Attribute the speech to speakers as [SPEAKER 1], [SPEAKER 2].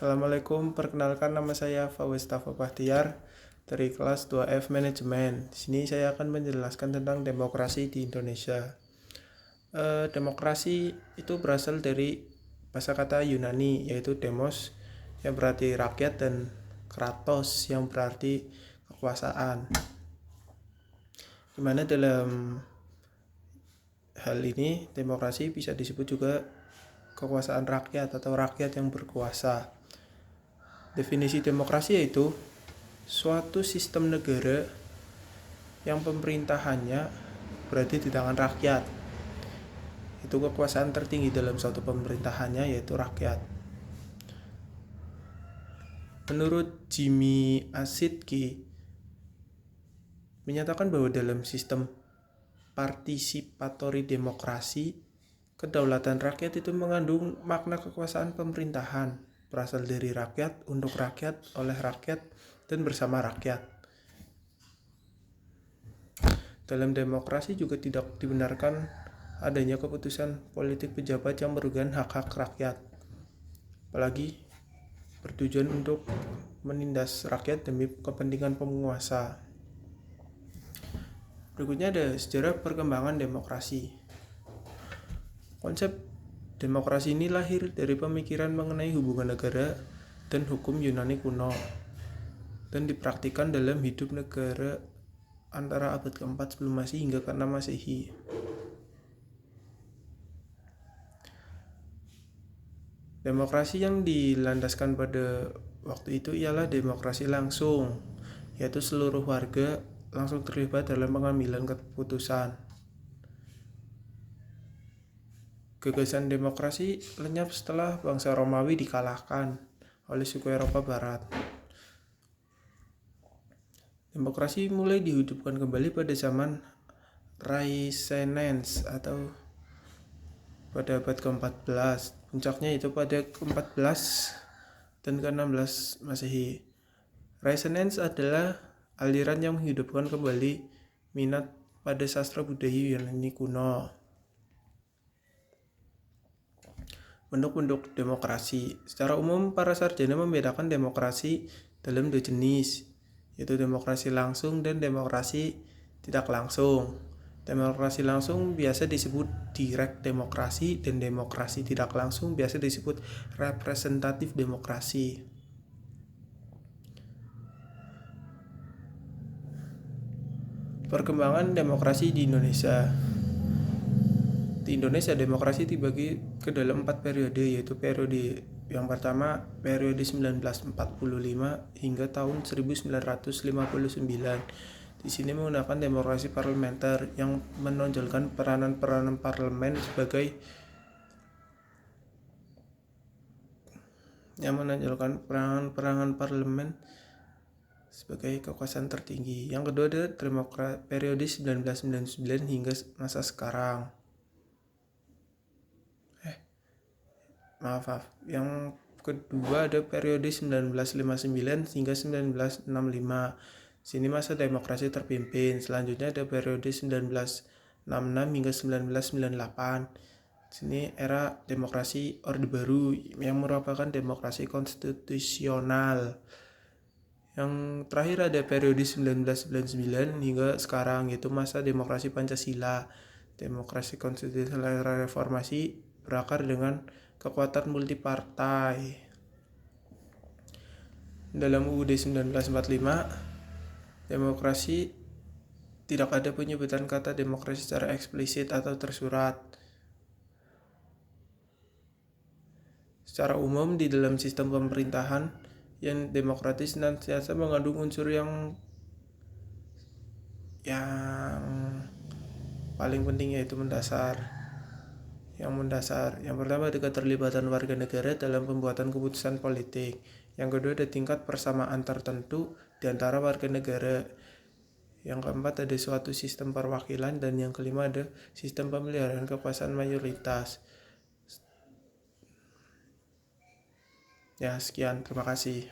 [SPEAKER 1] Assalamualaikum, perkenalkan nama saya Fawez Tafa Bahtiar dari kelas 2F Manajemen. Di sini saya akan menjelaskan tentang demokrasi di Indonesia. Demokrasi itu berasal dari kosakata Yunani, yaitu demos yang berarti rakyat dan kratos yang berarti kekuasaan. Dimana dalam hal ini demokrasi bisa disebut juga kekuasaan rakyat atau rakyat yang berkuasa. Definisi demokrasi yaitu suatu sistem negara yang pemerintahannya berada di tangan rakyat. Itu kekuasaan tertinggi dalam suatu pemerintahannya yaitu rakyat. Menurut Jimmy Asidki menyatakan bahwa dalam sistem partisipatory demokrasi, kedaulatan rakyat itu mengandung makna kekuasaan pemerintahan, berasal dari rakyat, untuk rakyat, oleh rakyat, dan bersama rakyat. Dalam demokrasi juga tidak dibenarkan adanya keputusan politik pejabat yang merugikan hak-hak rakyat, apalagi bertujuan untuk menindas rakyat demi kepentingan penguasa. Berikutnya ada sejarah perkembangan demokrasi. Konsep demokrasi ini lahir dari pemikiran mengenai hubungan negara dan hukum Yunani kuno dan dipraktikkan dalam hidup negara antara abad ke-4 sebelum Masehi hingga ke-6 Masehi. Demokrasi yang dilandaskan pada waktu itu ialah demokrasi langsung, yaitu seluruh warga langsung terlibat dalam pengambilan keputusan. Gagasan demokrasi lenyap setelah bangsa Romawi dikalahkan oleh suku Eropa Barat. Demokrasi mulai dihidupkan kembali pada zaman Renaissance atau pada abad ke-14. Puncaknya itu pada ke-14 dan ke-16 Masehi. Renaissance adalah aliran yang menghidupkan kembali minat pada sastra budaya Yunani kuno. Bentuk-bentuk demokrasi. Secara umum, para sarjana membedakan demokrasi dalam dua jenis, yaitu demokrasi langsung dan demokrasi tidak langsung. Demokrasi langsung biasa disebut direct demokrasi dan demokrasi tidak langsung biasa disebut representatif demokrasi. Perkembangan demokrasi di Indonesia. Di Indonesia, demokrasi dibagi ke dalam 4 periode, yaitu periode yang pertama periode 1945 hingga tahun 1959. Di sini menggunakan demokrasi parlementer yang menonjolkan peranan parlemen sebagai parlemen sebagai kekuasaan tertinggi. Yang kedua ada periode 1999 hingga masa sekarang. Yang kedua ada periode 1959 hingga 1965. Sini masa demokrasi terpimpin. Selanjutnya ada periode 1966 hingga 1998. Sini era demokrasi Orde Baru yang merupakan demokrasi konstitusional. Yang terakhir ada periode 1999 hingga sekarang, yaitu masa demokrasi Pancasila. Demokrasi konstitusional era reformasi berakar dengan kekuatan multipartai. Dalam UUD 1945, demokrasi tidak ada penyebutan kata demokrasi secara eksplisit atau tersurat. Secara umum di dalam sistem pemerintahan yang demokratis senantiasa mengandung unsur yang paling penting, yaitu mendasar. Yang pertama ada keterlibatan warga negara dalam pembuatan keputusan politik. Yang kedua ada tingkat persamaan tertentu di antara warga negara. Yang keempat ada suatu sistem perwakilan, dan yang kelima ada sistem pemeliharaan kekuasaan mayoritas. Sekian, terima kasih.